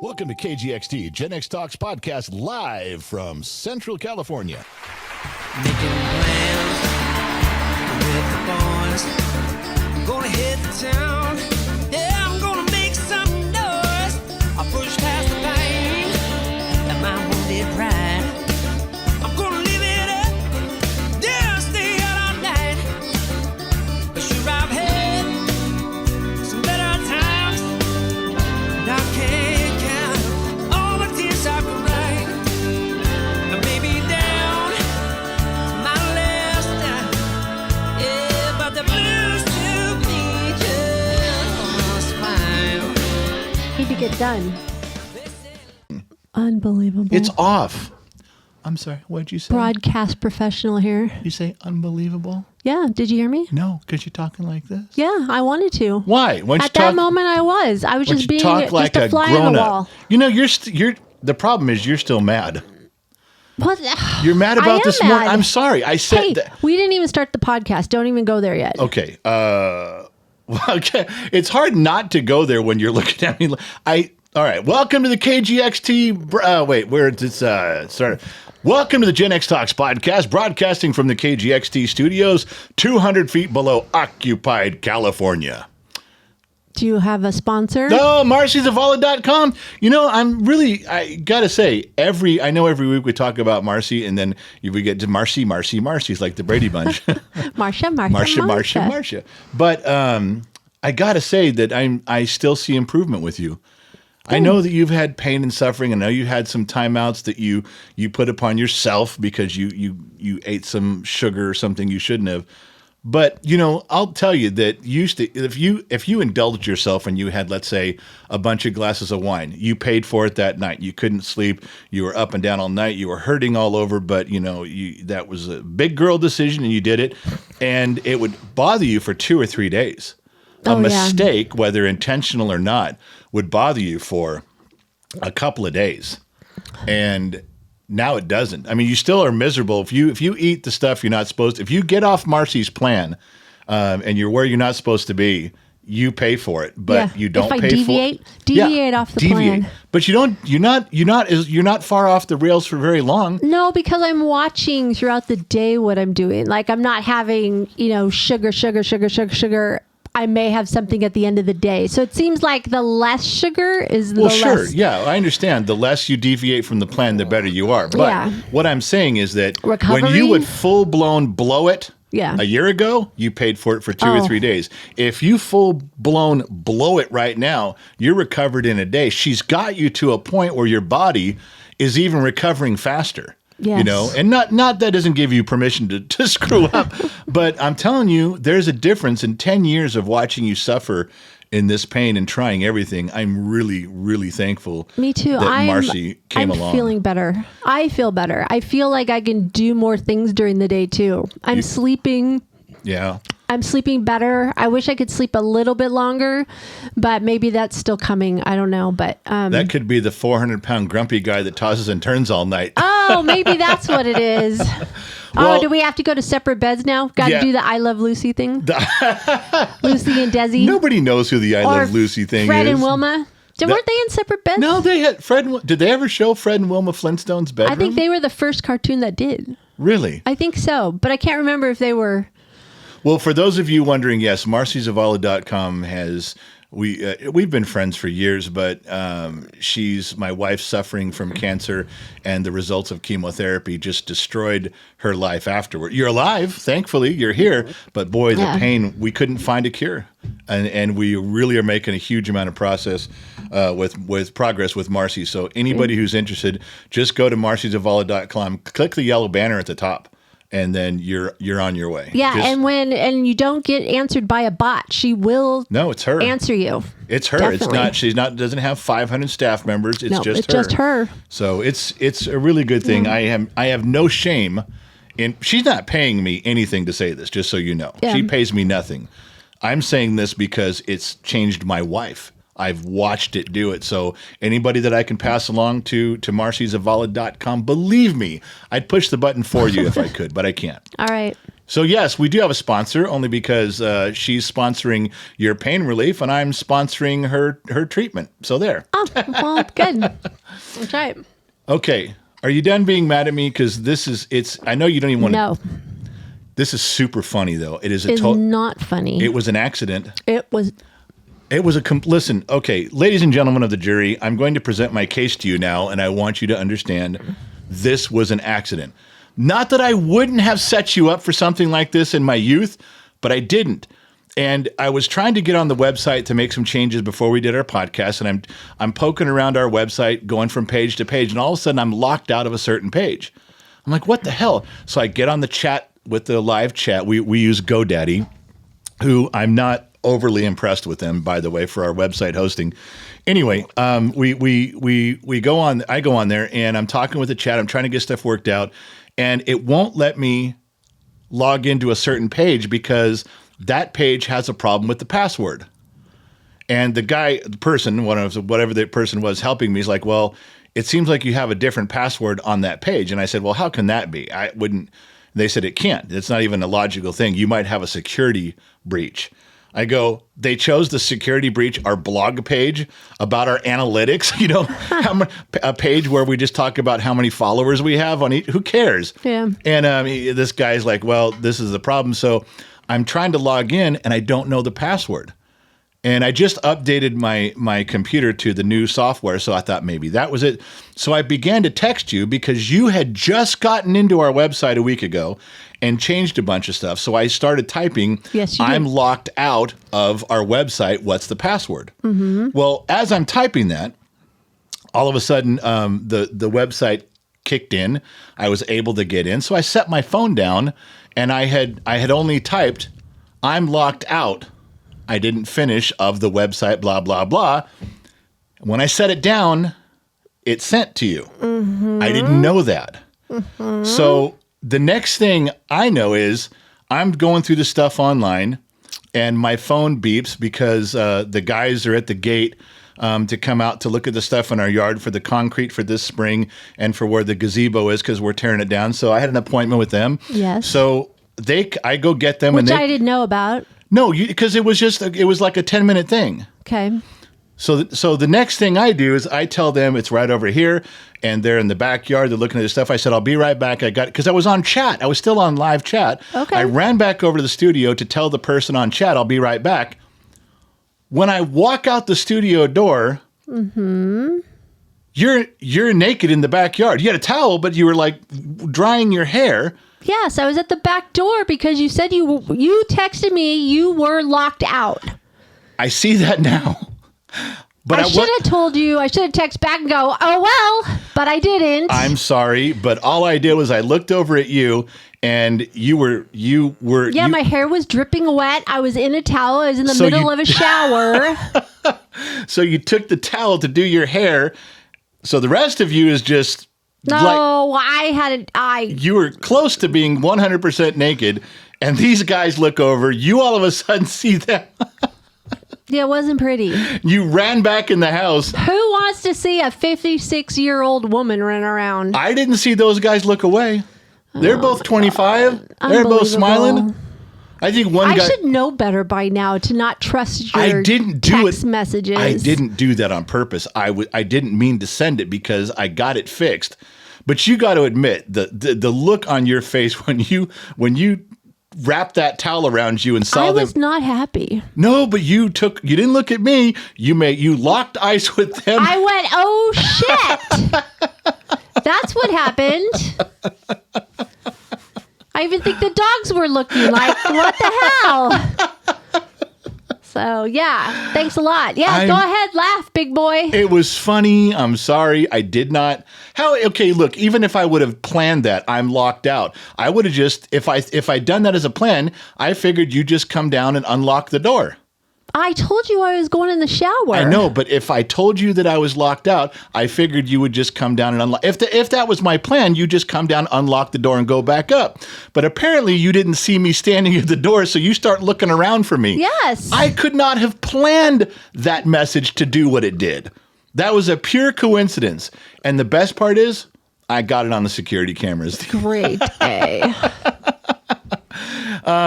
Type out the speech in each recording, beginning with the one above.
Welcome to KGXT, Gen X Talks podcast, live from Central California. Making plans with the boys. I'm gonna hit the town. Yeah, I'm gonna make some noise. I'll push past the pain and my wounded pride. I'm gonna live it up. Yeah, stay out all night. But sure, I've had some better times. And I can't count all the tears I cried. And maybe down my last time. Yeah, but the blues took me just fine. Need to get done. Unbelievable. It's off. I'm sorry. What'd you say? Broadcast professional here. You say unbelievable? Yeah, did you hear me? No, because you're talking like this. Yeah, I wanted to. Why? Why don't At that moment, I was just being talk like just a fly on grown the up? wall. You know, you're. The problem is you're still mad. What? You're mad I about am this morning. mad. I'm sorry. I said Hey, that. we didn't even start the podcast. Don't even go there yet. Okay. Okay. It's hard not to go there when you're looking at me. All right. Welcome to the KGXT. Wait, where did this start? Welcome to the Gen X Talks podcast, broadcasting from the KGXT studios, 200 feet below occupied California. Do you have a sponsor? No, MarcyZavala.com. You know, I got to say, I know every week we talk about Marcy, and then we get to Marcy. It's like the Brady Bunch. Marcia. But I got to say that I still see improvement with you. I know that you've had pain and suffering. I know you had some timeouts that you put upon yourself because you ate some sugar or something you shouldn't have. But, you know, I'll tell you that if you indulged yourself and you had, let's say, a bunch of glasses of wine, you paid for it that night. You couldn't sleep. You were up and down all night. You were hurting all over. But, you know, that was a big girl decision and you did it. And it would bother you for 2 or 3 days. A mistake, whether intentional or not, would bother you for a couple of days. And now it doesn't. I mean, you still are miserable. If you eat the stuff you're not supposed to, if you get off Marcy's plan and you're where you're not supposed to be, you pay for it, but you don't if I pay deviate off the plan. But you're not far off the rails for very long. No, because I'm watching throughout the day what I'm doing. Like I'm not having, sugar. I may have something at the end of the day. So it seems like the less sugar is the less. Well, sure. Yeah, I understand. The less you deviate from the plan, the better you are. But what I'm saying is that when you would full-blown blow it a year ago, you paid for it for 2 or 3 days. If you full-blown blow it right now, you're recovered in a day. She's got you to a point where your body is even recovering faster. Yes. You know, and not that doesn't give you permission to screw up, but I'm telling you, there's a difference in 10 years of watching you suffer in this pain and trying everything. I'm really, really thankful. Me too. That Marcy came along. I'm feeling better. I feel better. I feel like I can do more things during the day too. I'm sleeping. Yeah. I'm sleeping better. I wish I could sleep a little bit longer, but maybe that's still coming. I don't know, but that could be the 400-pound grumpy guy that tosses and turns all night. Oh, maybe that's what it is. Well, do we have to go to separate beds now? Got to do the I Love Lucy thing? Lucy and Desi? Nobody knows who the I Love Lucy thing Fred is. and Wilma? Weren't they in separate beds? No, they had did they ever show Fred and Wilma Flintstone's bedroom? I think they were the first cartoon that did. Really? I think so, but I can't remember if they were. Well, for those of you wondering, yes, MarcyZavala.com has we've been friends for years, but she's my wife suffering from cancer, and the results of chemotherapy just destroyed her life afterward. You're alive, thankfully, you're here, but boy, the pain, we couldn't find a cure, and we really are making a huge amount of progress with Marcy. So anybody who's interested, just go to MarcyZavala.com, click the yellow banner at the top. And then you're on your way. Yeah, and you don't get answered by a bot. She will it's her. answer you. It's her. Definitely. Doesn't have 500 staff members. It's just her. So it's a really good thing. I have no shame in she's not paying me anything to say this, just so you know. Yeah. She pays me nothing. I'm saying this because it's changed my wife. I've watched it do it. So anybody that I can pass along to MarcyZavala.com, believe me, I'd push the button for you if I could, but I can't. All right. So yes, we do have a sponsor, only because she's sponsoring your pain relief, and I'm sponsoring her treatment. So there. Oh, well, good. That's right. Okay, are you done being mad at me? Because it's. I know you don't even want to. No, This is super funny though. It is it's not funny. It was an accident. It was. It was listen. Okay, ladies and gentlemen of the jury, I'm going to present my case to you now, and I want you to understand this was an accident. Not that I wouldn't have set you up for something like this in my youth, but I didn't. And I was trying to get on the website to make some changes before we did our podcast, and I'm poking around our website, going from page to page, and all of a sudden I'm locked out of a certain page. I'm like, what the hell? So I get on the chat with the live chat. We use GoDaddy, who I'm not overly impressed with them, by the way, for our website hosting. Anyway, we go on. I go on there and I'm talking with the chat. I'm trying to get stuff worked out, and it won't let me log into a certain page because that page has a problem with the password. And the person, whatever the person was helping me, is like, well, it seems like you have a different password on that page. And I said, well, how can that be? I wouldn't. They said it can't. It's not even a logical thing. You might have a security breach. I go, they chose the security breach, our blog page about our analytics, a page where we just talk about how many followers we have on each. Who cares? Yeah. And this guy's like, well, this is the problem. So I'm trying to log in and I don't know the password. And I just updated my computer to the new software, so I thought maybe that was it. So I began to text you because you had just gotten into our website a week ago and changed a bunch of stuff. So I started typing, yes, you I'm did. locked out of our website. What's the password? Mm-hmm. Well, as I'm typing that, all of a sudden the website kicked in. I was able to get in. So I set my phone down and I had only typed, I'm locked out. I didn't finish of the website, blah, blah, blah. When I set it down, it sent to you. Mm-hmm. I didn't know that. Mm-hmm. So the next thing I know is I'm going through the stuff online and my phone beeps because the guys are at the gate to come out to look at the stuff in our yard for the concrete for this spring and for where the gazebo is because we're tearing it down. So I had an appointment with them. Yes. So I go get them. Which and I didn't know about. No, because it was like a 10-minute thing. Okay. So the next thing I do is I tell them it's right over here, and they're in the backyard. They're looking at the stuff. I said, I'll be right back. Because I was on chat. I was still on live chat. Okay. I ran back over to the studio to tell the person on chat, I'll be right back. When I walk out the studio door, mm-hmm. you're naked in the backyard. You had a towel, but you were like drying your hair. Yes, I was at the back door because you said you texted me you were locked out. I see that now. But I should have told you. I should have texted back and go, oh, well, but I didn't. I'm sorry, but all I did was I looked over at you and you were. Yeah, my hair was dripping wet. I was in a towel. I was in the middle of a shower. So you took the towel to do your hair. So the rest of you is just. No, You were close to being 100% naked, and these guys look over. You all of a sudden see them. Yeah, it wasn't pretty. You ran back in the house. Who wants to see a 56-year-old woman run around? I didn't see those guys look away. They're both 25. They're both smiling. I think one guy. I should know better by now to not trust your text messages. I didn't do that on purpose. I didn't mean to send it because I got it fixed. But you got to admit the look on your face when you wrapped that towel around you and saw them. I was not happy. No, but you didn't look at me. You locked eyes with them. I went, oh shit. That's what happened. I even think the dogs were looking like, what the hell? So, yeah, thanks a lot. Yeah, go ahead, laugh, big boy. It was funny. I'm sorry. I did not. Okay, look, even if I would have planned that, I'm locked out. I would have just, if I'd done that as a plan, I figured you just come down and unlock the door. I told you I was going in the shower. I know, but if I told you that I was locked out, I figured you would just come down and unlock. If that was my plan, you just come down, unlock the door, and go back up. But apparently you didn't see me standing at the door, so you start looking around for me. Yes. I could not have planned that message to do what it did. That was a pure coincidence. And the best part is, I got it on the security cameras. Great.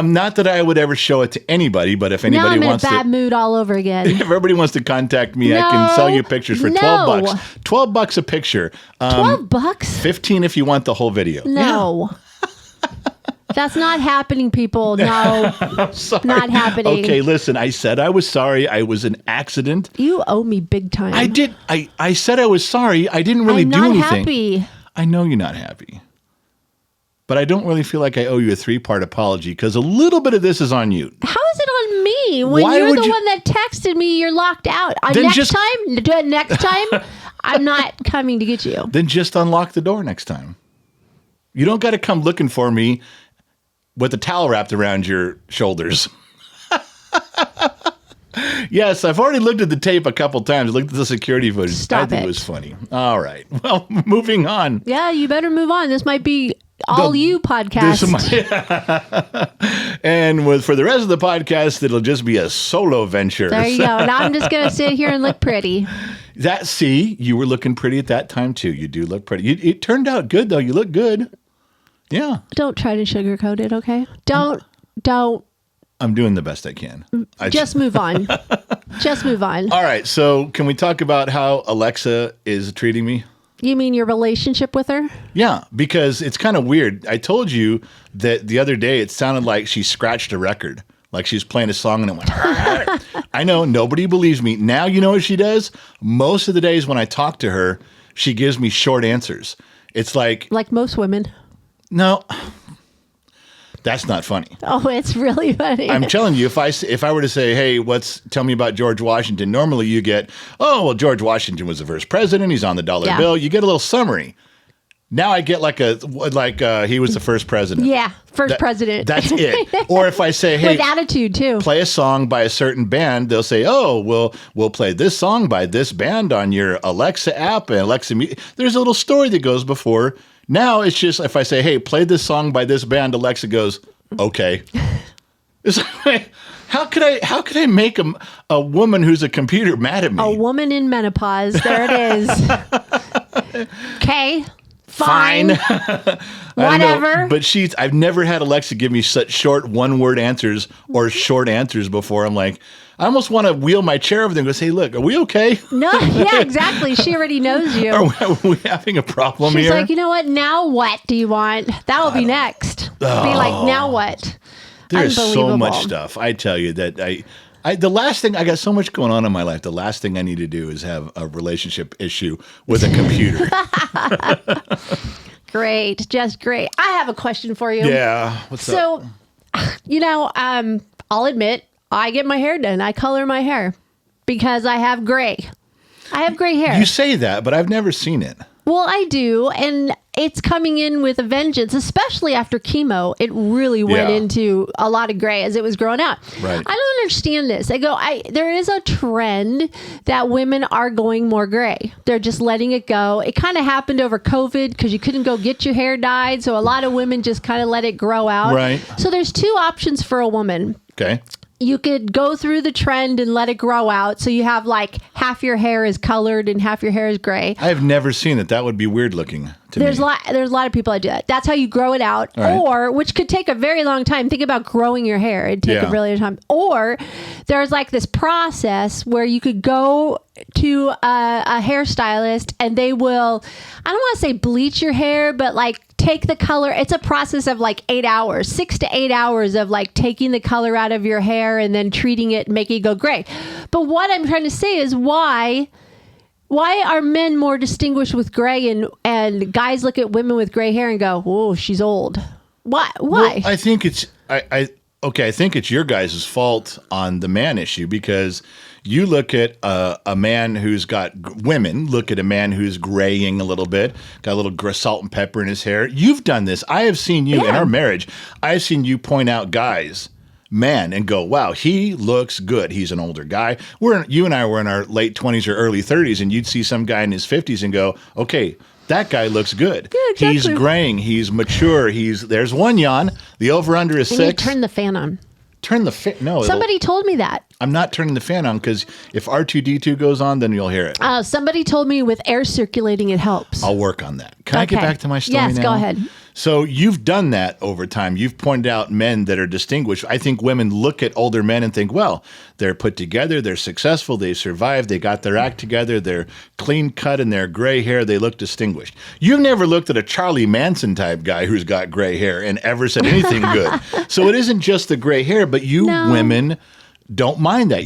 Not that I would ever show it to anybody, but if Now anybody I'm in a wants bad to, mood all over again. if everybody wants to contact me, I No. can sell you pictures for No. $12. $12 a picture. $12? 15 if you want the whole video. No. That's not happening, people. No, Sorry. not happening. Okay, listen, I said I was sorry. I was an accident. You owe me big time. I did. I said I was sorry. I didn't really I'm do not anything. happy. I know you're not happy. But I don't really feel like I owe you a 3-part apology because a little bit of this is on you. How is it on me when Why you're would the you- one that texted me you're locked out? Then Next just- time, I'm not coming to get you. Then just unlock the door next time. You don't got to come looking for me with a towel wrapped around your shoulders. Yes, I've already looked at the tape a couple times. Looked at the security footage. Stop I think it. it was funny. All right. Well, moving on. Yeah, you better move on. This might be all you podcast. And for the rest of the podcast, it'll just be a solo venture. There you go. Now I'm just going to sit here and look pretty. You were looking pretty at that time too. You do look pretty. It turned out good though. You look good. Yeah. Don't try to sugarcoat it, okay? Don't. I'm doing the best I can. Just move on. Just move on. All right. So can we talk about how Alexa is treating me? You mean your relationship with her? Yeah, because it's kind of weird. I told you that the other day it sounded like she scratched a record. Like she's playing a song and it went, I know, nobody believes me. Now you know what she does? Most of the days when I talk to her, she gives me short answers. It's like most women. no, that's not funny. Oh, it's really funny. I'm telling you, if I were to say, hey, tell me about George Washington, normally you get, oh, well, George Washington was the first president. He's on the dollar Yeah. bill. You get a little summary. Now I get he was the first president. Yeah, first president. That's it. Or if I say, hey, With attitude, too. play a song by a certain band, they'll say, oh, we'll play this song by this band on your Alexa app and Alexa Music. There's a little story that goes before. Now it's just if I say, hey, play this song by this band, Alexa goes, okay. It's like, how could I make a woman who's a computer mad at me? A woman in menopause. There it is. Okay. Fine. I don't know, Whatever. but I've never had Alexa give me such short one-word answers or short answers before. I'm like, I almost want to wheel my chair over there and go, hey, look, are we okay? No, yeah, exactly. She already knows you. Are we having a problem She's here? like, you know what? Now what do you want? That will be next. Be like, now what? There's so Unbelievable. much stuff. I tell you that the last thing, I got so much going on in my life. The last thing I need to do is have a relationship issue with a computer. Great. Just great. I have a question for you. Yeah. What's up? So, I'll admit, I get my hair done. I color my hair because I have gray. I have gray hair. You say that, but I've never seen it. Well, I do. And it's coming in with a vengeance, especially after chemo. It really went Yeah. into a lot of gray as it was growing out. Right. I don't understand this. There is a trend that women are going more gray. They're just letting it go. It kind of happened over COVID because you couldn't go get your hair dyed. So a lot of women just kind of let it grow out. Right. So there's two options for a woman. Okay. You could go through the trend and let it grow out. So you have like half your hair is colored and half your hair is gray. I've never seen it. That would be weird looking to There's me. a lot of people that do that. That's how you grow it out. Right. Or, which could take a very long time. Think about growing your hair. It'd take Yeah. a really long time. Or there's like this process where you could go to a hairstylist and they will, I don't want to say bleach your hair, but like take the color. It's a process of like 8 hours, 6 to 8 hours of like taking the color out of your hair and then treating it and making it go gray. But what I'm trying to say is why are men more distinguished with gray and guys look at women with gray hair and go, "Oh, she's old." Why? Well, I think it's I think it's your guys' fault on the man issue because you look at a man who's got women look at a man who's graying a little bit, got a little salt and pepper in his hair. You've done this. I have seen you in our marriage. I've seen you point out guys, men, and go, "Wow, he looks good. He's an older guy." You and I were in our late 20s or early 30s, and you'd see some guy in his 50s and go, "Okay, that guy looks good. Yeah, exactly. He's graying. He's mature. There's one yawn. The over under is And you 6. turn the fan on. Turn the fan. No, Somebody told me that. I'm not turning the fan on because if R2D2 goes on, then you'll hear it. Somebody told me with air circulating, it helps. I'll work on that. Can I get Okay. back to my story Yes, now? go ahead. So you've done that over time. You've pointed out men that are distinguished. I think women look at older men and think, well, they're put together, they're successful, they survived, they got their act together, they're clean cut and they're gray hair, they look distinguished. You've never looked at a Charlie Manson type guy who's got gray hair and ever said anything good. So it isn't just the gray hair, but you women don't mind that.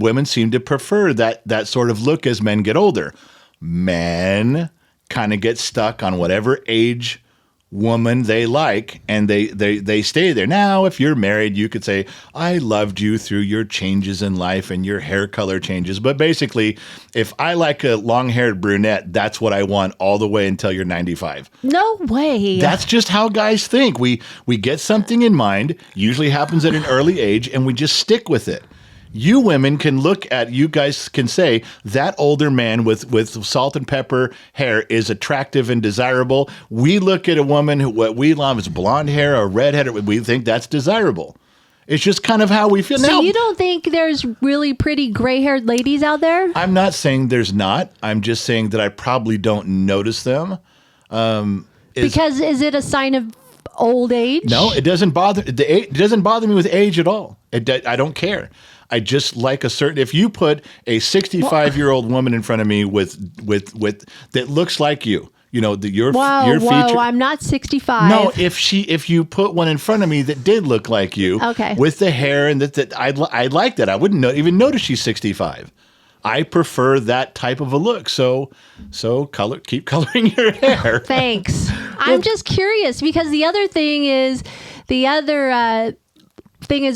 Women seem to prefer that sort of look as men get older. Men kind of get stuck on whatever age woman they like, and they stay there. Now, if you're married, you could say, I loved you through your changes in life and your hair color changes. But basically, if I like a long-haired brunette, that's what I want all the way until you're 95. No way. That's just how guys think. We get something in mind, usually happens at an early age, and we just stick with it. You women can you guys can say that older man with salt and pepper hair is attractive and desirable. We look at a woman who what we love is blonde hair or redhead, we think that's desirable. It's just kind of how we feel. So now, you don't think there's really pretty gray-haired ladies out there? I'm not saying there's not. I'm just saying that I probably don't notice them. Because is it a sign of old age? No, it doesn't bother. It doesn't bother me with age at all. I don't care. I just like if you put a 65-year-old woman in front of me with that looks like you, your feature. I'm not 65. No, if you put one in front of me that did look like you, okay, with the hair and that I'd like that. I wouldn't even notice she's 65. I prefer that type of a look. So keep coloring your hair. Thanks. I'm just curious because the other thing is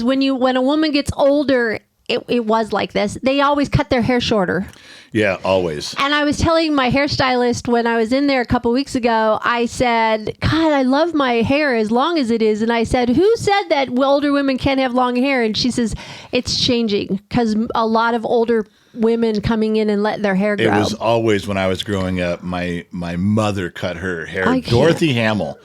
when a woman gets older, it was like this. They always cut their hair shorter. Yeah, always. And I was telling my hairstylist when I was in there a couple weeks ago, I said, God, I love my hair as long as it is. And I said, who said that older women can't have long hair? And she says, it's changing because a lot of older women coming in and letting their hair grow. It was always when I was growing up, my mother cut her hair. Dorothy Hamill.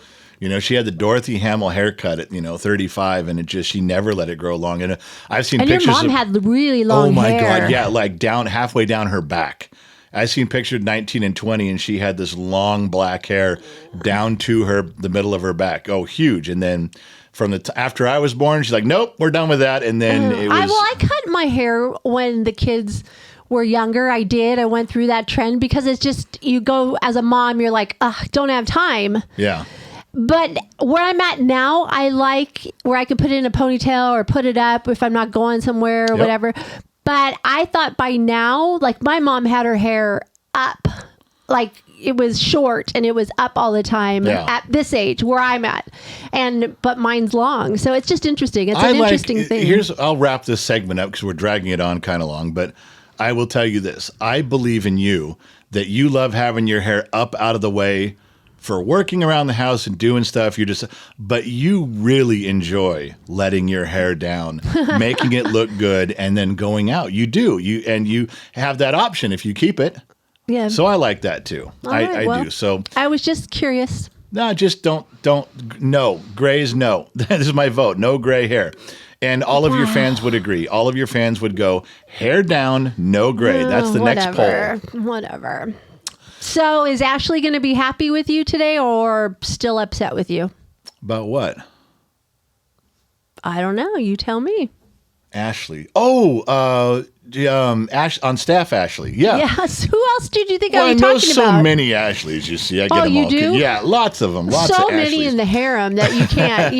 She had the Dorothy Hamill haircut at 35, and she never let it grow long. And I've seen pictures. Your mom had really long hair. Oh my God, yeah, like halfway down her back. I've seen pictures 19 and 20, and she had this long black hair down to the middle of her back. Oh, huge! And then after I was born, she's like, nope, we're done with that. And then it was. I cut my hair when the kids were younger. I did. I went through that trend because it's just you go as a mom, you're like, don't have time. Yeah. But where I'm at now, I like where I can put it in a ponytail or put it up if I'm not going somewhere or whatever. But I thought by now, like my mom had her hair up, like it was short and it was up all the time at this age where I'm at. But mine's long. So it's just interesting. It's an interesting thing. I'll wrap this segment up because we're dragging it on kind of long. But I will tell you this. I believe in you that you love having your hair up out of the way for working around the house and doing stuff. But you really enjoy letting your hair down, making it look good, and then going out. You do. You have that option if you keep it. Yeah. So I like that too. I do. So I was just curious. No, just don't. No, grays. No, that is my vote. No gray hair. And all of your fans would agree. All of your fans would go hair down, no gray. That's the next poll. Whatever. So is Ashley going to be happy with you today or still upset with you? About what? I don't know. You tell me. Ashley. Oh, on staff Ashley. Yeah. Yes. Who else did you think I was talking about? I know so many Ashleys, you see. I get them you all. do? Yeah, lots of them. Lots so of many Ashleys. in the harem that you can't,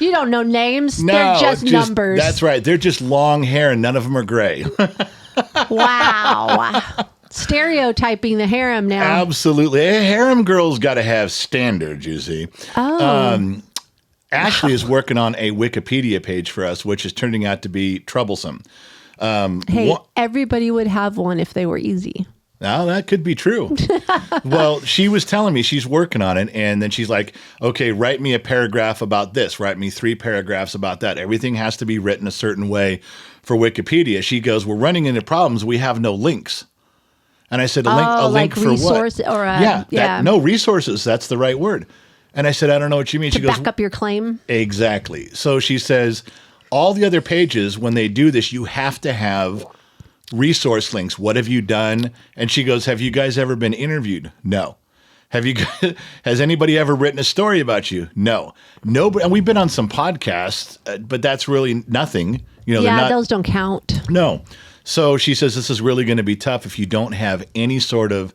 you don't know names. No, they're just numbers. That's right. They're just long hair and none of them are gray. Wow. Stereotyping the harem now. Absolutely. A harem girl's got to have standards, you see. Oh. Ashley is working on a Wikipedia page for us, which is turning out to be troublesome. Everybody would have one if they were easy. Now, that could be true. Well, she was telling me she's working on it, and then she's like, okay, write me a paragraph about this. Write me 3 paragraphs about that. Everything has to be written a certain way for Wikipedia. She goes, we're running into problems. We have no links. And I said, a link for resource what? Or no resources. That's the right word. And I said, I don't know what you mean. She goes, back up your claim? Exactly. So she says, all the other pages, when they do this, you have to have resource links. What have you done? And she goes, have you guys ever been interviewed? No. Has anybody ever written a story about you? No. Nobody. And we've been on some podcasts, but that's really nothing. They're not, those don't count. no. So she says this is really going to be tough if you don't have any sort of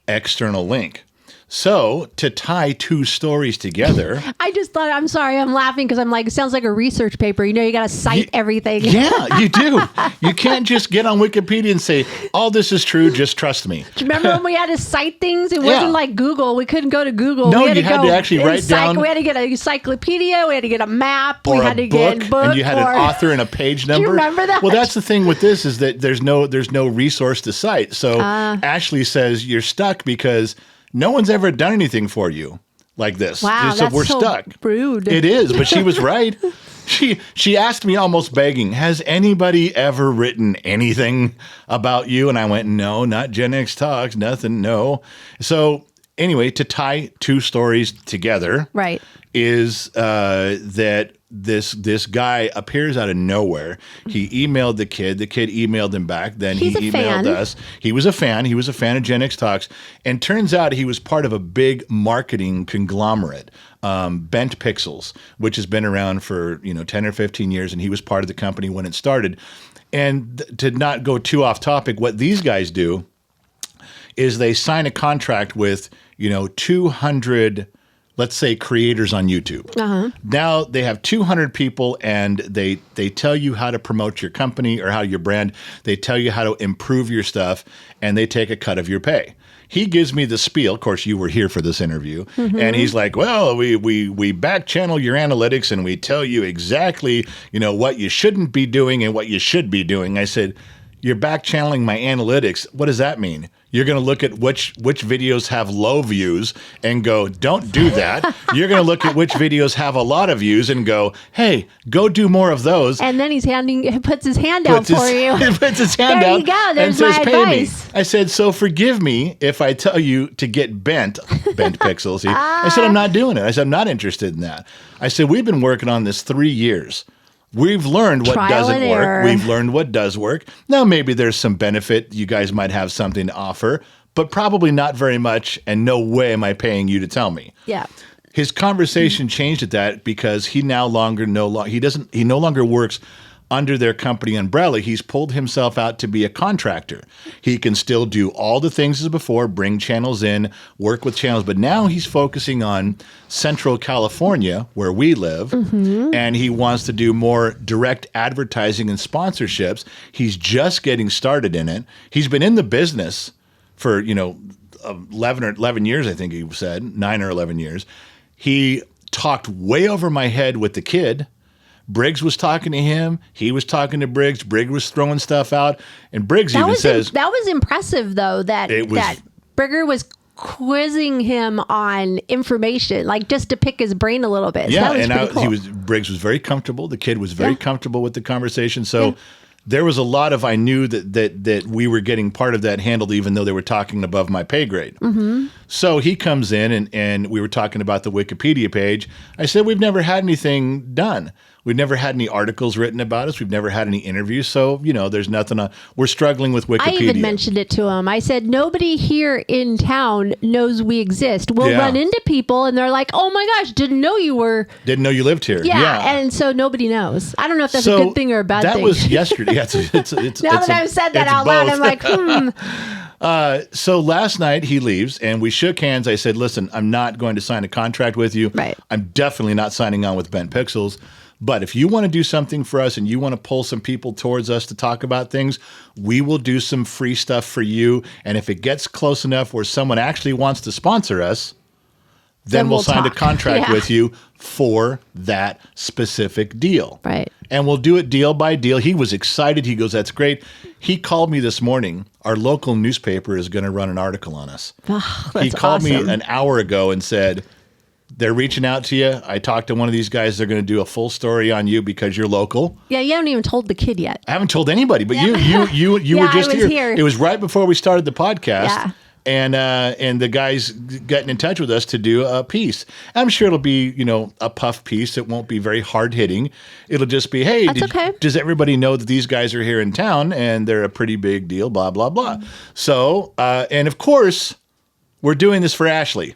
external link. So to tie two stories together. I just thought, I'm sorry, I'm laughing because I'm like, it sounds like a research paper. You got to cite everything. Yeah, you do. You can't just get on Wikipedia and say, all this is true, just trust me. Do you remember when we had to cite things? It wasn't like Google. We couldn't go to Google. No, we had you had to actually write down. We had to get an encyclopedia. We had to get a map. Or we had to get a book. And you had an author and a page number. Do you remember that? Well, that's the thing with this is that there's no resource to cite. So Ashley says you're stuck because no one's ever done anything for you like this. Wow, so that's we're so stuck. Rude. It is, but she was right. She asked me almost begging, has anybody ever written anything about you? And I went, no, not Gen X Talks, nothing, no. So anyway, to tie two stories together Right. is that this guy appears out of nowhere. He emailed the kid. The kid emailed him back. Then He's he a emailed fan. us. He was a fan. He was a fan of Gen X Talks. And turns out he was part of a big marketing conglomerate, Bent Pixels, which has been around for 10 or 15 years. And he was part of the company when it started. And to not go too off topic, what these guys do is they sign a contract with 200, let's say, creators on YouTube. Now they have 200 people, and they tell you how to promote your company or how your brand. They tell you how to improve your stuff, and they take a cut of your pay. He gives me the spiel. Of course, you were here for this interview, and he's like, "Well, we back channel your analytics, and we tell you exactly what you shouldn't be doing and what you should be doing." I said, "You're back channeling my analytics. What does that mean?" You're going to look at which videos have low views and go, don't do that. You're going to look at which videos have a lot of views and go, hey, go do more of those. And then he puts his hand out for you. He puts his hand There out you go. and There's says, my pay advice. me. I said, so forgive me if I tell you to get bent pixels. I said, I'm not doing it. I said, I'm not interested in that. I said, we've been working on this 3 years. We've learned what Trial doesn't and work. error. We've learned what does work. Now, maybe there's some benefit. You guys might have something to offer, but probably not very much. And no way am I paying you to tell me. Yeah. His conversation changed at that because he no longer works under their company umbrella. He's pulled himself out to be a contractor. He can still do all the things as before, bring channels in, work with channels, but now he's focusing on Central California, where we live, and he wants to do more direct advertising and sponsorships. He's just getting started in it. He's been in the business for, 11 years, I think he said, 9 or 11 years. He talked way over my head with the kid. Briggs was talking to him. He was talking to Briggs. Briggs was throwing stuff out. And Briggs even says... That was impressive, though, that Brigger was quizzing him on information, like just to pick his brain a little bit. So yeah, that was and pretty cool. Briggs was very comfortable. The kid was very comfortable with the conversation. So there was a lot of, I knew that we were getting part of that handled, even though they were talking above my pay grade. So he comes in and we were talking about the Wikipedia page. I said, we've never had anything done. We've never had any articles written about us. We've never had any interviews. So, there's nothing. We're struggling with Wikipedia. I even mentioned it to him. I said, nobody here in town knows we exist. We'll run into people and they're like, oh my gosh, didn't know you lived here. Yeah. And so nobody knows. I don't know if that's a good thing or a bad thing. That was yesterday. Yeah, it's now that I've said that out loud, I'm like, So last night he leaves and we shook hands. I said, listen, I'm not going to sign a contract with you. Right. I'm definitely not signing on with Bent Pixels. But if you want to do something for us and you want to pull some people towards us to talk about things, we will do some free stuff for you. And if it gets close enough where someone actually wants to sponsor us, then we'll sign a contract with you for that specific deal. Right. And we'll do it deal by deal. He was excited. He goes, that's great. He called me this morning. Our local newspaper is going to run an article on us. Oh, he called awesome. me an hour ago and said, they're reaching out to you. I talked to one of these guys. They're going to do a full story on you because you're local. Yeah, you haven't even told the kid yet. I haven't told anybody, but you were just here. It was right before we started the podcast. Yeah. And the guy's getting in touch with us to do a piece. I'm sure it'll be, a puff piece. It won't be very hard hitting. It'll just be, hey, does everybody know that these guys are here in town and they're a pretty big deal, blah, blah, blah. So, and of course, we're doing this for Ashley.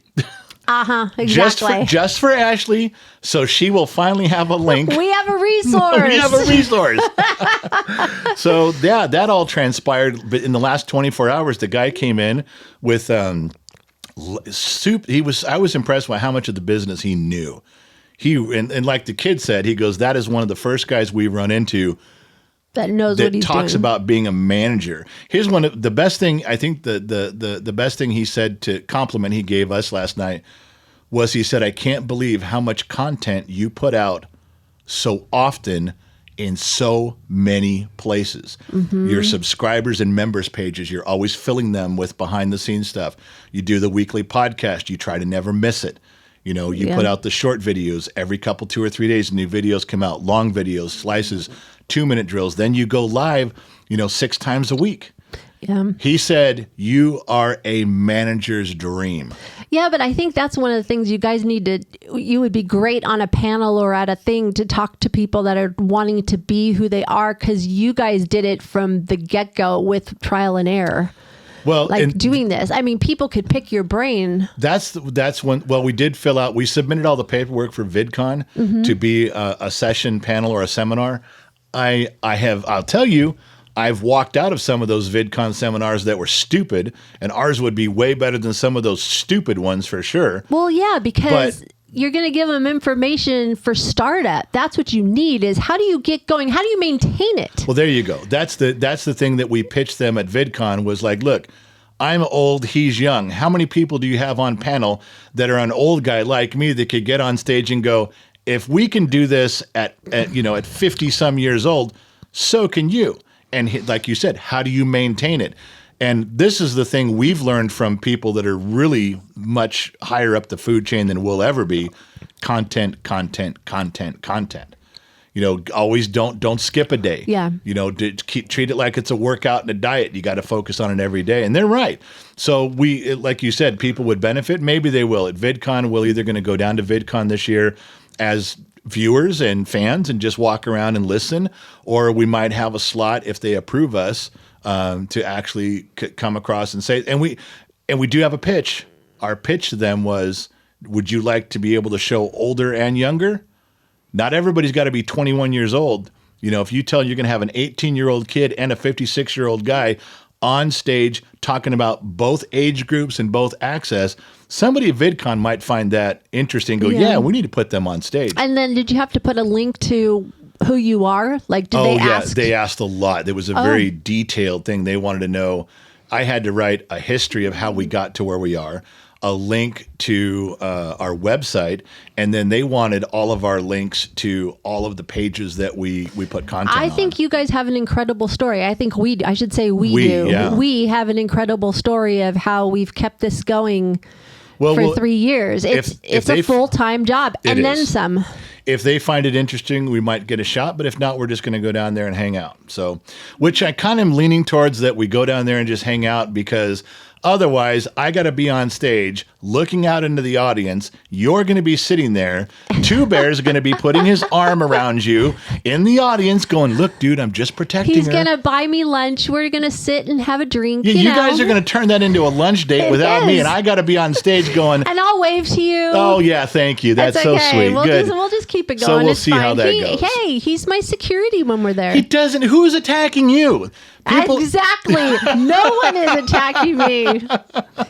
Exactly. Just for Ashley, so she will finally have a link. We have a resource. We have a resource. So yeah, that all transpired. But in the last 24 hours, the guy came in with soup. I was impressed by how much of the business he knew. And like the kid said, he goes, that is one of the first guys we run into that knows that what he's talks doing. about being a manager. Here's one of the best thing. I think the best thing he said to compliment he gave us last night was he said, I can't believe how much content you put out so often in so many places. Your subscribers and members pages, you're always filling them with behind the scenes stuff. You do the weekly podcast. You try to never miss it. You know, you put out the short videos every couple, 2 or 3 days, new videos come out, long videos, slices, 2-minute drills. Then you go live, 6 times a week. Yeah. He said, you are a manager's dream. Yeah, but I think that's one of the things you guys you would be great on a panel or at a thing to talk to people that are wanting to be who they are, because you guys did it from the get-go with trial and error. Well, doing this. I mean, people could pick your brain. That's when, we did fill out, we submitted all the paperwork for VidCon to be a session panel or a seminar. I'll tell you, I've walked out of some of those VidCon seminars that were stupid, and ours would be way better than some of those stupid ones for sure. Well, yeah, because you're going to give them information for startup. That's what you need is how do you get going? How do you maintain it? Well, there you go. That's the thing that we pitched them at VidCon was like, look, I'm old, he's young. How many people do you have on panel that are an old guy like me that could get on stage and go, if we can do this at 50 some years old, so can you. And like you said, how do you maintain it? And this is the thing we've learned from people that are really much higher up the food chain than we'll ever be. Content. Always don't skip a day. Yeah. Treat it like it's a workout and a diet. You got to focus on it every day. And they're right. So like you said, people would benefit. Maybe they will. At VidCon, we're either going to go down to VidCon this year as viewers and fans and just walk around and listen, or we might have a slot if they approve us to actually come across and say, and we do have a pitch. Our pitch to them was, would you like to be able to show older and younger? Not everybody's got to be 21 years old. If you tell you're going to have an 18-year-old kid and a 56-year-old guy on stage talking about both age groups and both access, somebody at VidCon might find that interesting. Go, yeah, we need to put them on stage. And then did you have to put a link to who you are? Like, did they ask? They asked a lot. There was a very detailed thing they wanted to know. I had to write a history of how we got to where we are, a link to our website, and then they wanted all of our links to all of the pages that we put content on. I think you guys have an incredible story. I think we do. Yeah. We have an incredible story of how we've kept this going for 3 years. It's a full-time job and then some. If they find it interesting, we might get a shot, but if not, we're just going to go down there and hang out. So, which I kind of am leaning towards that we go down there and just hang out, because otherwise, I got to be on stage looking out into the audience. You're going to be sitting there. Two Bears are going to be putting his arm around you in the audience going, look, dude, I'm just protecting He's her. going to buy me lunch. We're going to sit and have a drink. Yeah, you guys are going to turn that into a lunch date without me, and I got to be on stage going, and I'll wave to you. Oh, yeah, thank you. That's so sweet. Good. We'll just keep it going. So we'll it's see fine. how that goes. Hey, he's my security when we're there. He doesn't. Who's attacking you? Exactly. No one is attacking me.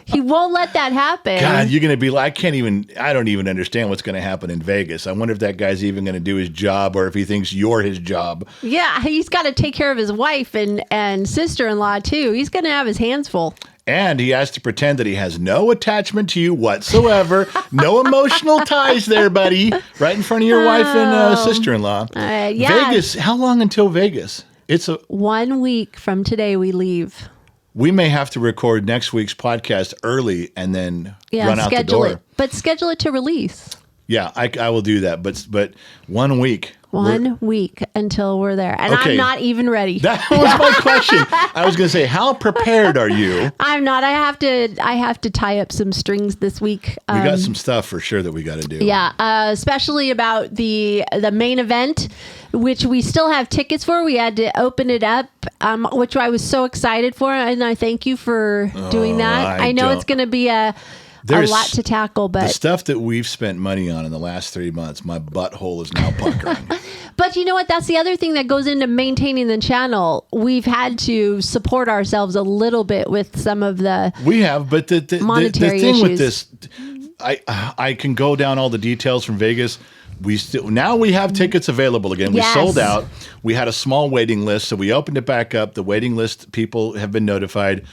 He won't let that happen. God, you're going to be like, I don't even understand what's going to happen in Vegas. I wonder if that guy's even going to do his job, or if he thinks you're his job. Yeah, he's got to take care of his wife and sister-in-law too. He's going to have his hands full. And he has to pretend that he has no attachment to you whatsoever. No emotional ties there, buddy. Right in front of your wife and sister-in-law. Yeah. Vegas, how long until Vegas? It's 1 week from today we leave. We may have to record next week's podcast early and then run out the door. Schedule it. But schedule it to release. Yeah, I will do that. But 1 week. One week until we're there. And Okay. I'm not even ready. That was my question. I was going to say, how prepared are you? I'm not. I have to tie up some strings this week. We got some stuff for sure that we got to do. Yeah, especially about the main event, which we still have tickets for. We had to open it up, which I was so excited for, and I thank you for doing that. I know it's going to be a lot to tackle, but the stuff that we've spent money on in the last 3 months, my butthole is now puckering. But you know what? That's the other thing that goes into maintaining the channel. We've had to support ourselves a little bit with some of the We have, but the monetary thing with issues. this, I can go down all the details from Vegas. Now we have tickets available again. Yes. We sold out. We had a small waiting list, so we opened it back up. The waiting list people have been notified.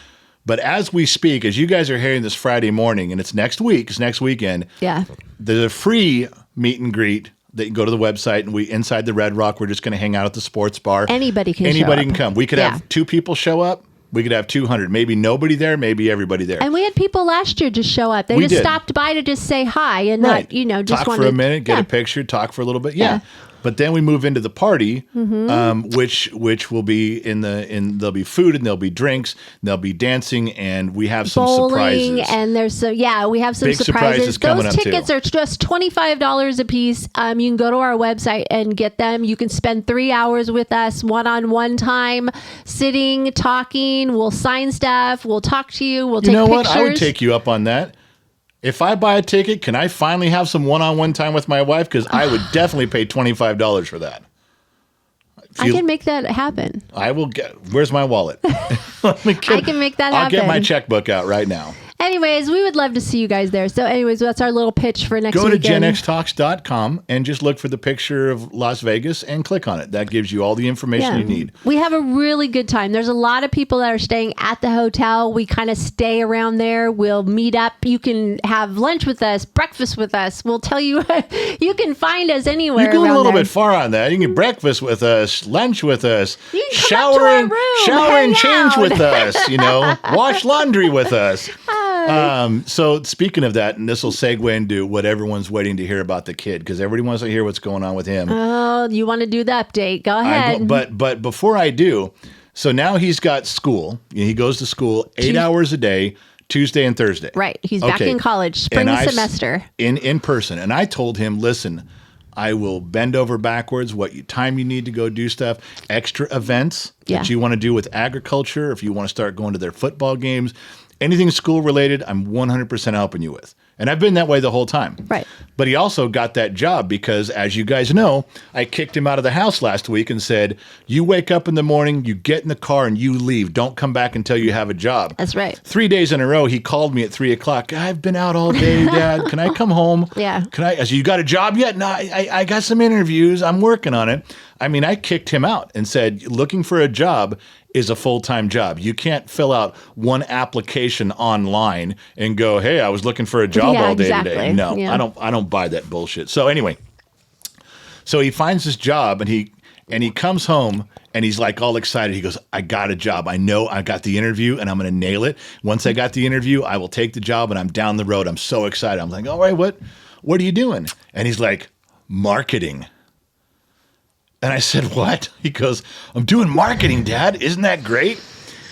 But as we speak, as you guys are hearing this Friday morning, and it's next weekend. Yeah. There's a free meet and greet that you can go to the website, and inside the Red Rock, we're just going to hang out at the sports bar. Anybody can Anybody show can up. come. We could Yeah. have 2 people show up. We could have 200. Maybe nobody there. Maybe everybody there. And we had people last year just show up. They We just did. stopped by to just say hi and Right. not, just talk wanted for a minute, get yeah. a picture, talk for a little bit. Yeah. Yeah. But then we move into the party, which will be there'll be food and there'll be drinks, and there'll be dancing, and we have some bowling, surprises. and we have some Big surprises surprises. coming Those up, tickets too. are just $25 a piece. You can go to our website and get them. You can spend 3 hours with us, one-on-one time, sitting, talking. We'll sign stuff. We'll talk to you. We'll You take know pictures. what? I would take you up on that. If I buy a ticket, can I finally have some one-on-one time with my wife? Because I would definitely pay $25 for that. I can make that happen. I will get. Where's my wallet? I can make that I'll get my happen. checkbook out right now. Anyways, we would love to see you guys there. So anyways, that's our little pitch for next Go to weekend. genxtalks.com and just look for the picture of Las Vegas and click on it. That gives you all the information you need. We have a really good time. There's a lot of people that are staying at the hotel. We kind of stay around there. We'll meet up. You can have lunch with us, breakfast with us. We'll tell you, you can find us anywhere. You're going a around little there. bit far on that. You can get breakfast with us, lunch with us, You can come up to our room, shower and hang change out. with us, wash laundry with us. So speaking of that, and this will segue into what everyone's waiting to hear about the kid, because everybody wants to hear what's going on with him. Oh, you want to do the update? Go ahead. But before I do, so now he's got school. He goes to school 8 hours a day, Tuesday and Thursday. Right. He's back in college, spring semester. In person. And I told him, listen, I will bend over backwards time you need to go do stuff, extra events that you want to do with agriculture, if you want to start going to their football games, anything school related, I'm 100% helping you with. And I've been that way the whole time. Right. But he also got that job because, as you guys know, I kicked him out of the house last week and said, you wake up in the morning, you get in the car, and you leave. Don't come back until you have a job. That's right. 3 days in a row, he called me at 3 o'clock. I've been out all day, Dad. Can I come home? Yeah. I said, you got a job yet? No, I got some interviews. I'm working on it. I mean, I kicked him out and said, looking for a job is a full-time job. You can't fill out one application online and go, hey, I was looking for a job all day today. No, Yeah. I don't buy that bullshit. So anyway, he finds this job and he comes home and he's like all excited. He goes, I got a job. I know I got the interview and I'm going to nail it. Once I got the interview, I will take the job and I'm down the road. I'm so excited. I'm like, all right, what are you doing? And he's like, marketing. And I said, what? He goes, I'm doing marketing, Dad. Isn't that great?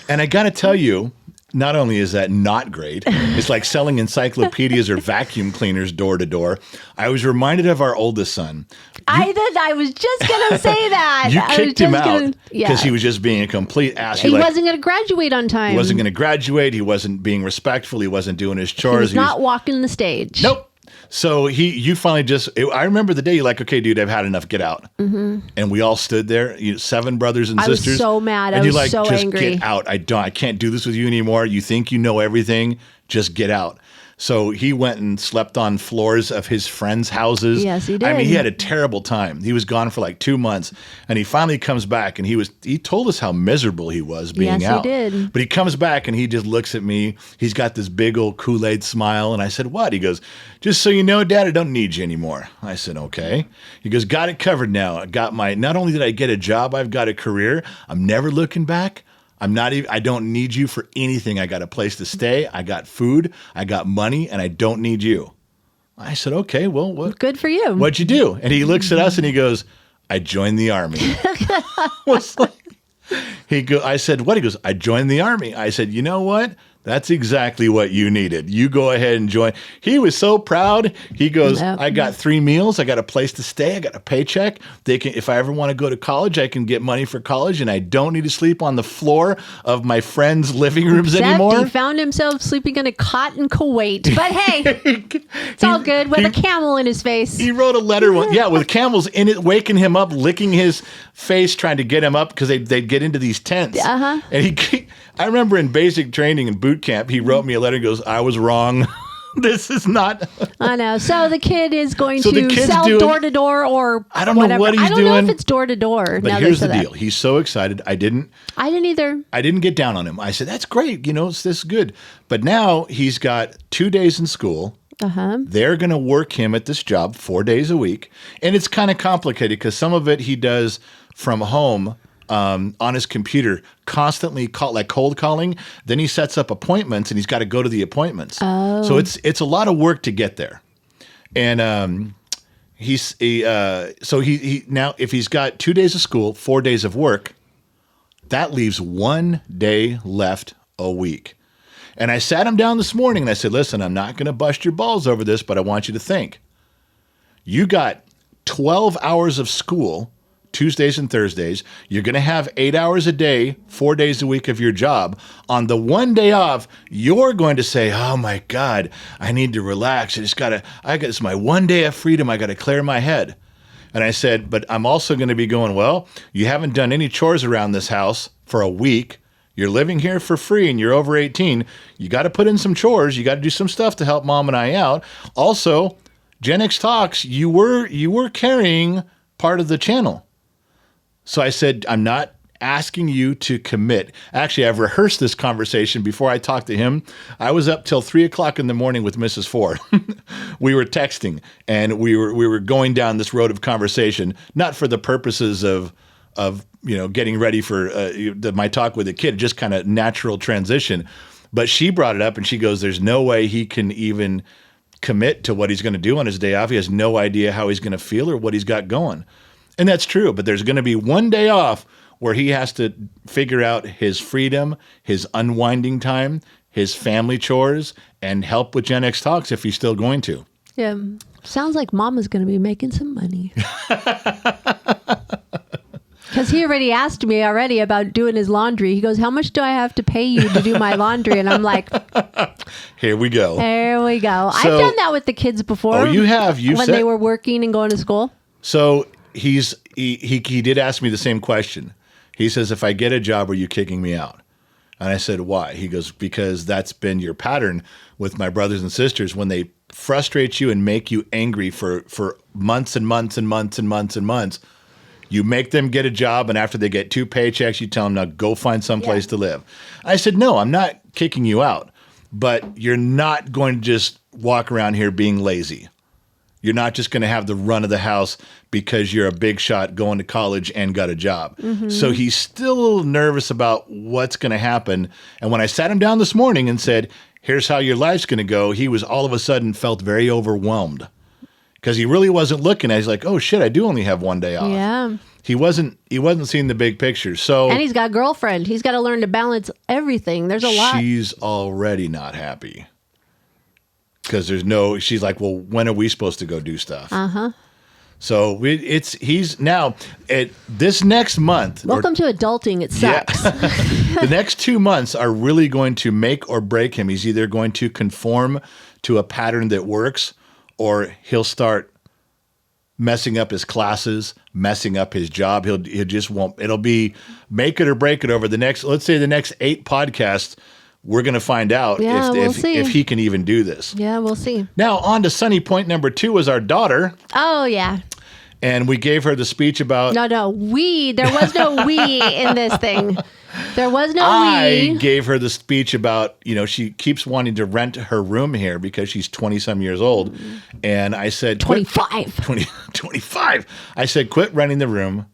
And I got to tell you, not only is that not great, it's like selling encyclopedias or vacuum cleaners door to door. I was reminded of our oldest son. I was just going to say that. You I was kicked him just out gonna- because he was just being a complete ass. He wasn't going to graduate on time. He wasn't going to graduate. He wasn't being respectful. He wasn't doing his He chores. was not walking the stage. Nope. So you finally I remember the day you're like, okay, dude, I've had enough. Get out. Mm-hmm. And we all stood there, 7 brothers and I was sisters. so mad. And I you're was like, so just angry. get out. I can't do this with you anymore. You think you know everything. Just get out. So he went and slept on floors of his friends' houses. Yes, he I did. mean, he had a terrible time. He was gone for like 2 months, and he finally comes back, and he told us how miserable he was being Yes, he out. did. But he comes back, and he just looks at me. He's got this big old Kool-Aid smile, and I said, what? He goes, just so you know, Dad, I don't need you anymore. I said, okay. He goes, got it covered now. Not only did I get a job, I've got a career. I'm never looking back. I don't need you for anything. I got a place to stay. I got food. I got money, and I don't need you. I said, okay, well, Good for you. what'd you do? And he looks at us and he goes, I joined the Army. Was like, I said, what? He goes, I joined the Army. I said, you know what? That's exactly what you needed. You go ahead and join. He was so proud. He goes, Yep. I got 3 meals. I got a place to stay. I got a paycheck. If I ever want to go to college, I can get money for college, and I don't need to sleep on the floor of my friends' living rooms Except anymore. he found himself sleeping in a cot in Kuwait. But hey, it's all good with a camel in his face. He wrote a letter, with camels in it, waking him up, licking his face, trying to get him up because they'd get into these tents. Uh-huh. And I remember in basic training in boot camp, he wrote me a letter and goes, I was wrong. This is not. I know. So the kid is going So the to kid's sell doing- door to door or I don't know whatever. what he's I don't know if doing. it's door to door. But here's the deal. He's so excited. I didn't either. get down on him. I said, that's great. This is good. But now he's got 2 days in school. Uh-huh. They're going to work him at this job 4 days a week. And it's kind of complicated because some of it he does from home on his computer, constantly cold calling. Then he sets up appointments and he's got to go to the appointments. Oh. So it's a lot of work to get there. And he now if he's got 2 days of school, 4 days of work, that leaves 1 day left a week. And I sat him down this morning and I said, listen, I'm not going to bust your balls over this, but I want you to think. You got 12 hours of school, Tuesdays and Thursdays. You're going to have 8 hours a day, 4 days a week of your job. On the 1 day off, you're going to say, oh my God, I need to relax. It's my 1 day of freedom. I got to clear my head. And I said, but I'm also going to be going, well, you haven't done any chores around this house for a week. You're living here for free and you're over 18. You got to put in some chores. You got to do some stuff to help Mom and I out. Also, Gen X Talks, you were carrying part of the channel. So I said, I'm not asking you to commit. Actually, I've rehearsed this conversation before I talked to him. I was up till 3:00 in the morning with Mrs. Ford. We were texting and we were going down this road of conversation, not for the purposes of getting ready for my talk with the kid, just kind of natural transition. But she brought it up and she goes, there's no way he can even commit to what he's going to do on his day off. He has no idea how he's going to feel or what he's got going. And that's true, but there's going to be 1 day off where he has to figure out his freedom, his unwinding time, his family chores, and help with Gen X Talks if he's still going to. Yeah. Sounds like Mama's going to be making some money. Because he already asked me about doing his laundry. He goes, how much do I have to pay you to do my laundry? And I'm like, Here we go. there we go. So- I've done that with the kids before. Oh, you have. When they were working and going to school. So he did ask me the same question. He says, if I get a job, are you kicking me out? And I said, why? He goes, because that's been your pattern with my brothers and sisters. When they frustrate you and make you angry for months and months and months and months and months, you make them get a job, and after they get 2 paychecks, you tell them, now go find someplace to live. I said, no, I'm not kicking you out, but you're not going to just walk around here being lazy. You're not just going to have the run of the house because you're a big shot going to college and got a job. Mm-hmm. So he's still a little nervous about what's going to happen. And when I sat him down this morning and said, here's how your life's going to go, he was all of a sudden felt very overwhelmed because he really wasn't looking at it. He's like, oh shit, I do only have 1 day off. Yeah. He wasn't seeing the big picture. So And he's got a girlfriend. He's got to learn to balance everything. There's a lot. She's already not happy. Because she's like, well, when are we supposed to go do stuff? Uh-huh. So he's now at this next month. Welcome to adulting. It sucks. The next 2 months are really going to make or break him. He's either going to conform to a pattern that works, or he'll start messing up his classes, messing up his job. He'll just won't. It'll be make it or break it over the next, let's say the next 8 podcasts. We're going to find out if he can even do this. Yeah, we'll see. Now, on to Sunny point number 2 is our daughter. Oh, yeah. And we gave her the speech about... No, there was no we in this thing. There was no I we. gave her the speech about, she keeps wanting to rent her room here because she's 20-some years old. And I said... 25. 25. I said, quit renting the room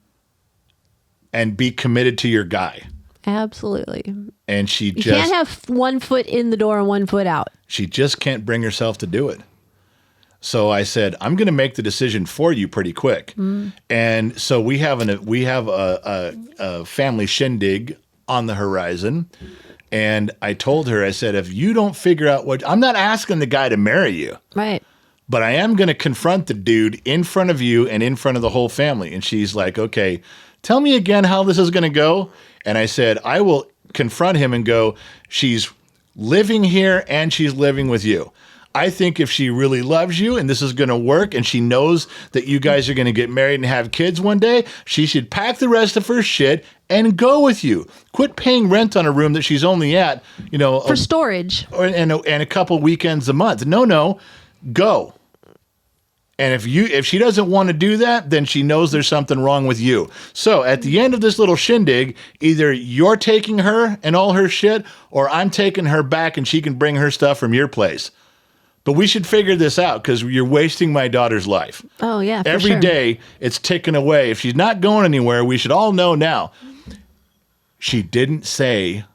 and be committed to your guy. Absolutely. And she You can't have 1 foot in the door and 1 foot out. She just can't bring herself to do it. So I said, I'm going to make the decision for you pretty quick. And so we have a family shindig on the horizon. And I told her, I said, if you don't figure out I'm not asking the guy to marry you. Right. But I am going to confront the dude in front of you and in front of the whole family. And she's like, okay, tell me again how this is going to go. And I said, I will confront him and go, she's living here and she's living with you. I think if she really loves you and this is going to work and she knows that you guys are going to get married and have kids one day, she should pack the rest of her shit and go with you. Quit paying rent on a room that she's only at, for storage. And a couple weekends a month. No, go. And if she doesn't want to do that, then she knows there's something wrong with you. So at the end of this little shindig, either you're taking her and all her shit, or I'm taking her back and she can bring her stuff from your place. But we should figure this out because you're wasting my daughter's life. Oh, yeah, for Every sure. day it's ticking away. If she's not going anywhere, we should all know now. She didn't say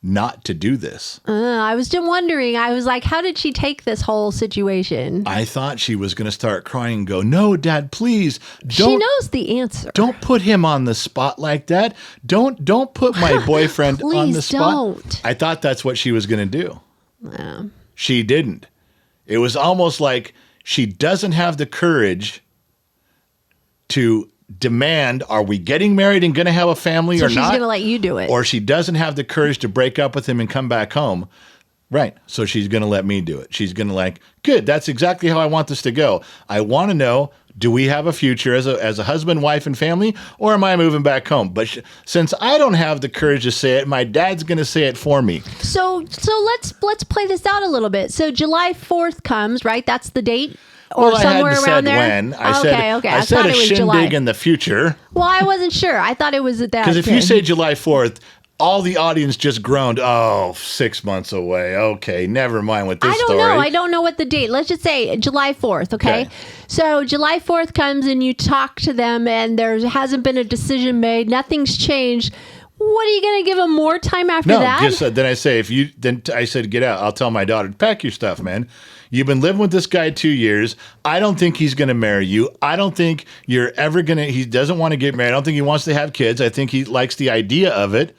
not to do this. I was just wondering. I was like, how did she take this whole situation? I thought she was going to start crying and go, no, Dad, please. She knows the answer. Don't put him on the spot like that. Don't put my boyfriend on the spot. Don't. I thought that's what she was going to do. Yeah. She didn't. It was almost like she doesn't have the courage to demand, are we getting married and going to have a family So or she's not? going to let you do it. Or she doesn't have the courage to break up with him and come back home. Right. So she's going to let me do it. She's going to good, that's exactly how I want this to go. I want to know, do we have a future as a husband, wife, and family, or am I moving back home? But since I don't have the courage to say it, my dad's going to say it for me. So let's play this out a little bit. So July 4th comes, right? That's the date? Or Well, somewhere I hadn't around said there? when. I I said thought a it was shindig July. in the future. Well, I wasn't sure. I thought it was at that. Because if you say July 4th, all the audience just groaned, 6 months away. Okay, never mind with this story. I don't know what the date. Let's just say July 4th, okay? So July 4th comes and you talk to them and there hasn't been a decision made. Nothing's changed. What are you going to give them more time after that? No, just then I say, I said, get out. I'll tell my daughter, pack your stuff, man. You've been living with this guy 2 years. I don't think he's going to marry you. I don't think you're ever going to, he doesn't want to get married. I don't think he wants to have kids. I think he likes the idea of it.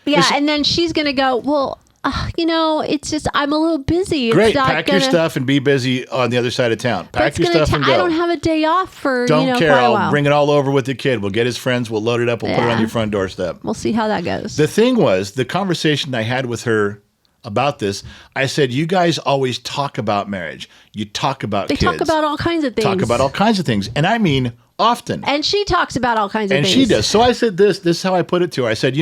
Yeah, and then she's going to go, well, it's just, I'm a little busy. Great, it's not pack your stuff and be busy on the other side of town. Pack your stuff and go. I don't have a day off for, Don't care. quite a I'll while. bring it all over with the kid. We'll get his friends. We'll load it up. We'll put it on Yeah. your front doorstep. We'll see how that goes. The thing was, the conversation I had with her about this, I said, you guys always talk about marriage. You talk about kids. They talk about all kinds of things. Talk about all kinds of things. And I mean often. And she talks about all kinds of And things. she does. So I said this is how I put it to her. I said,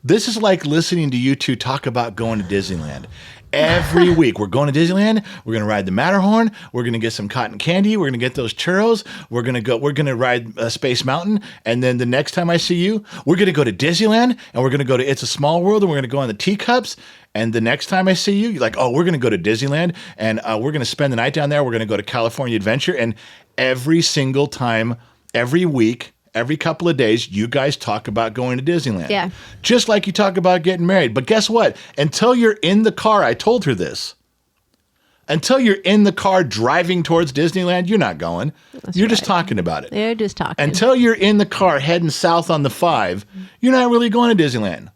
this is like listening to you two talk about going to Disneyland. Every week, we're going to Disneyland. We're going to ride the Matterhorn. We're going to get some cotton candy. We're going to get those churros. We're going to ride Space Mountain. And then the next time I see you, we're going to go to Disneyland and we're going to go to It's a Small World and we're going to go on the teacups. And the next time I see you, you're like, we're going to go to Disneyland and we're going to spend the night down there. We're going to go to California Adventure. And every single time, every week, every couple of days, you guys talk about going to Disneyland. Yeah. Just like you talk about getting married. But guess what? Until you're in the car, I told her this. Until you're in the car driving towards Disneyland, you're not going. You're just talking about it. They're just talking. Until you're in the car heading south on the 5, you're not really going to Disneyland.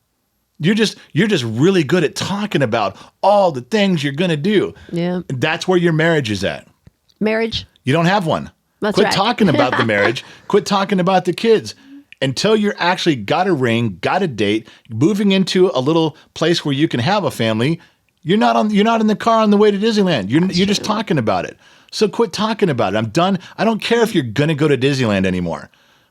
You're just really good at talking about all the things you're going to do. Yeah. That's where your marriage is at. Marriage. You don't have one. That's Quit right. talking about the marriage. Quit talking about the kids. Until you're actually got a ring, got a date, moving into a little place where you can have a family, you're not in the car on the way to Disneyland. You're just talking about it. So quit talking about it. I'm done. I don't care if you're going to go to Disneyland anymore.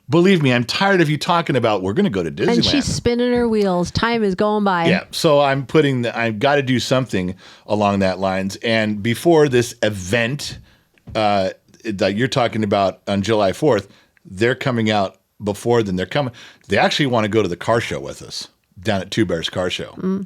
Believe me, I'm tired of you talking about we're going to go to Disneyland. And she's spinning her wheels. Time is going by. Yeah, so I've got to do something along that lines. And before this event that you're talking about on July 4th, they're coming out before then. They actually want to go to the car show with us down at Two Bears Car Show.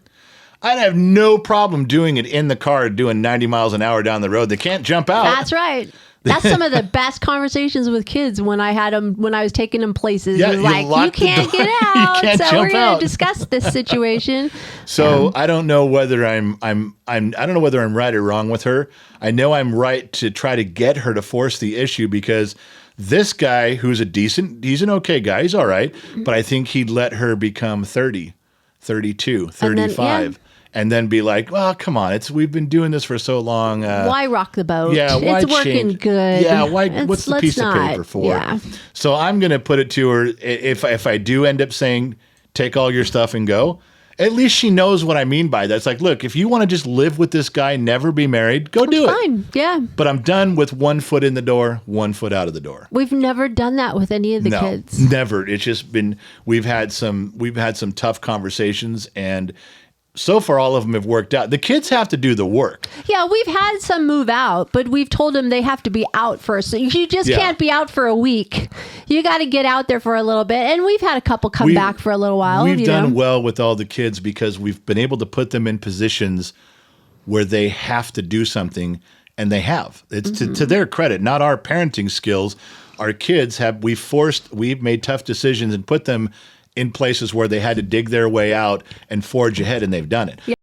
I'd have no problem doing it in the car, doing 90 miles an hour down the road. They can't jump out. That's right. That's some of the best conversations with kids when I had them, when I was taking them places. Yeah, It was you like, you lock the can't door. get You out. can't So we're jump going out. to discuss this situation. So I don't know whether I don't know whether I'm right or wrong with her. I know I'm right to try to get her to force the issue because this guy who's he's an okay guy. He's all right. But I think he'd let her become 30, 32, And then, 35 and then be like, well, come on. We've been doing this for so long. Why rock the boat? Yeah, why it's working change? good. Yeah, what's the let's piece not, of paper for? Yeah. So I'm going to put it to her if I do end up saying take all your stuff and go, at least she knows what I mean by that. It's like, look, if you want to just live with this guy, never be married, go do it. Fine. Yeah. But I'm done with 1 foot in the door, 1 foot out of the door. We've never done that with any of the No, kids. never. It's just been we've had some tough conversations, and so far all of them have worked out. The kids have to do the work. Yeah, we've had some move out, but we've told them they have to be out first. So you just can't be out for a week. You got to get out there for a little bit. And we've had a couple come back for a little while. We've done well with all the kids because we've been able to put them in positions where they have to do something, and they have. It's to their credit, not our parenting skills. Our kids we've made tough decisions and put them in places where they had to dig their way out and forge ahead, and they've done it. Yeah.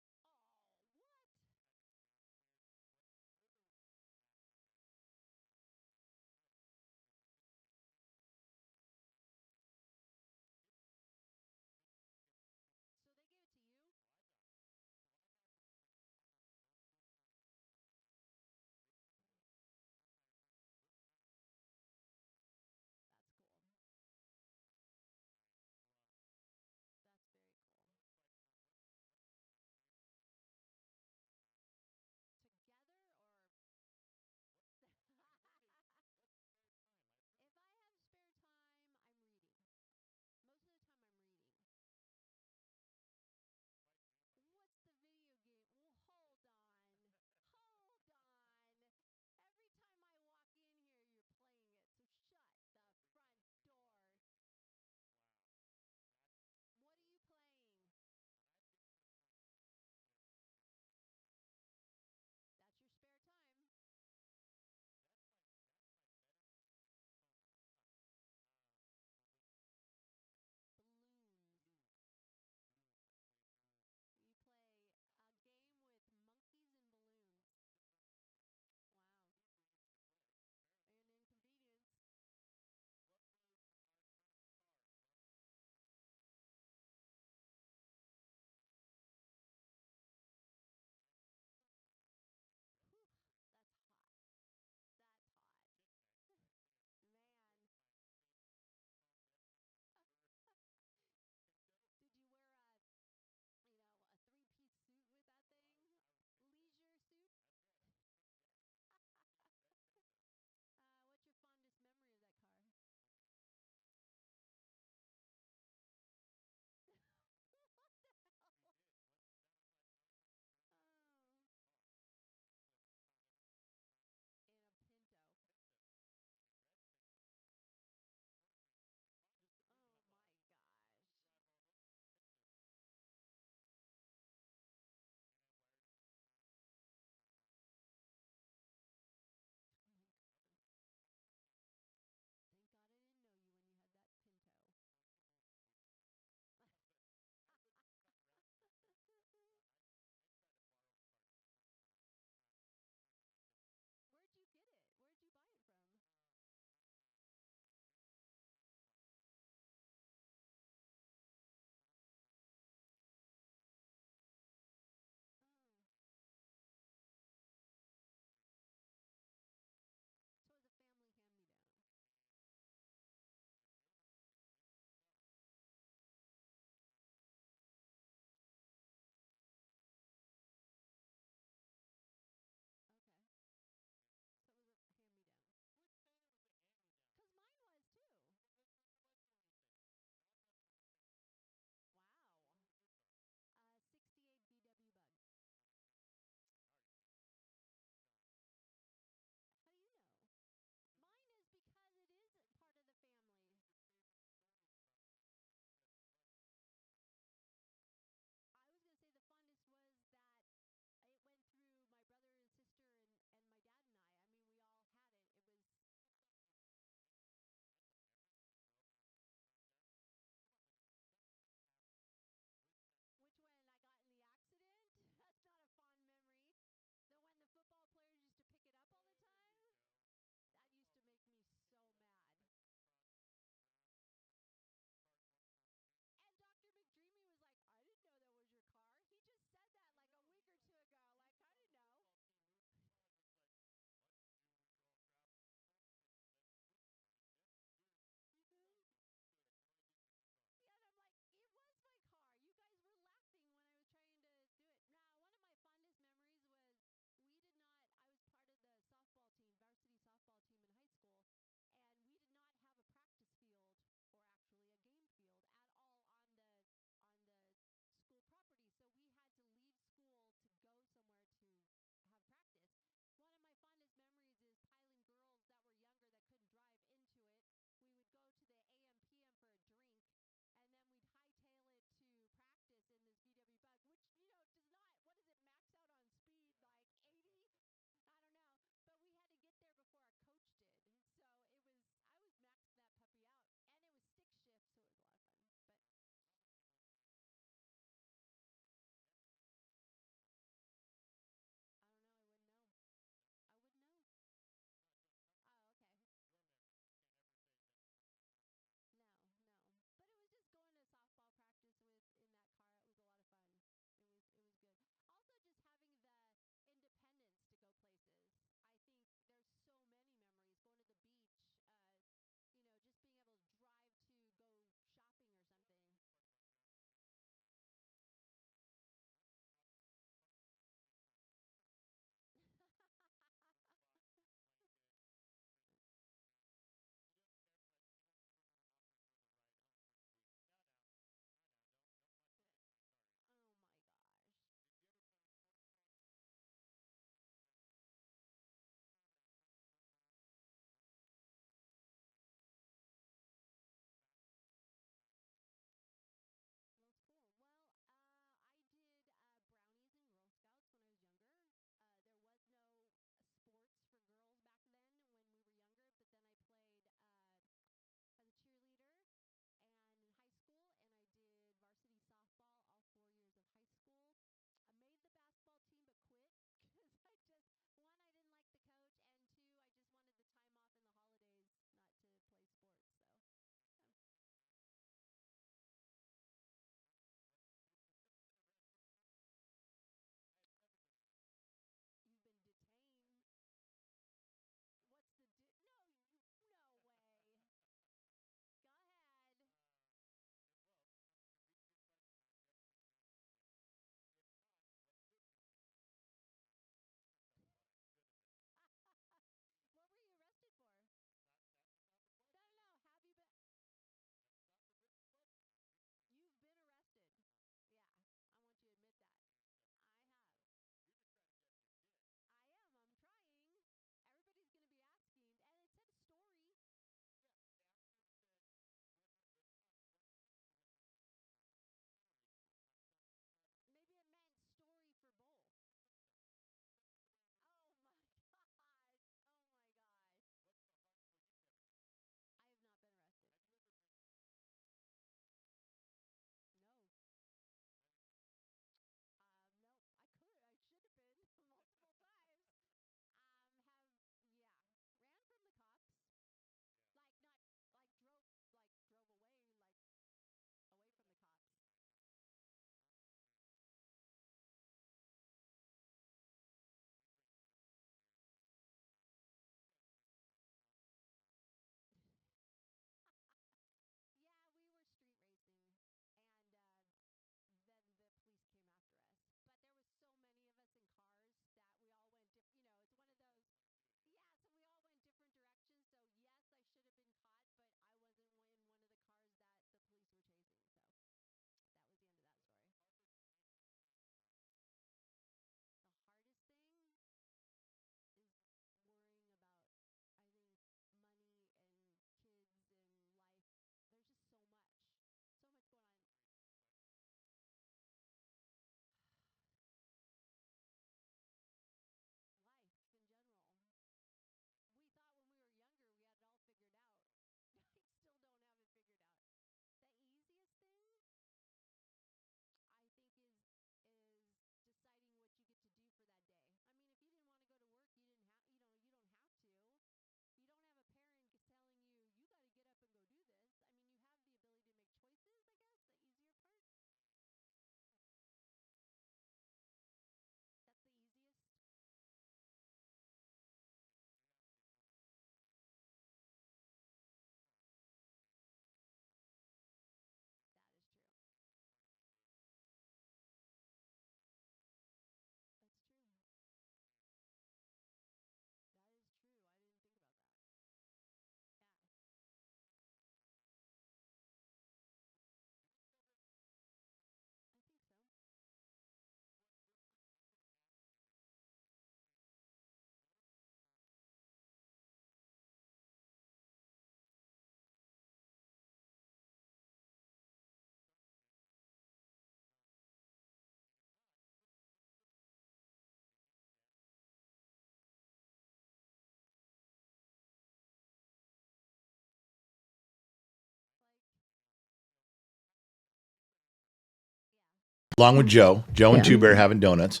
along with Joe and Yeah. Two Bear having donuts,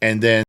and then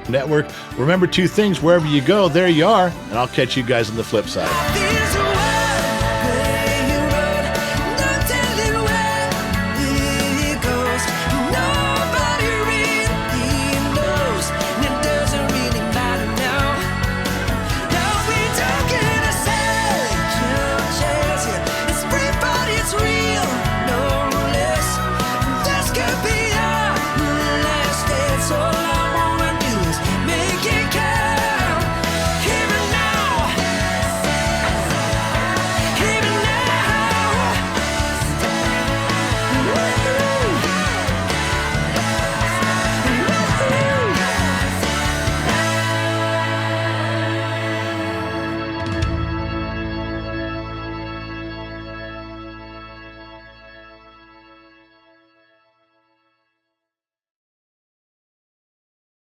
Network. Remember two things: wherever you go, there you are, and I'll catch you guys on the flip side.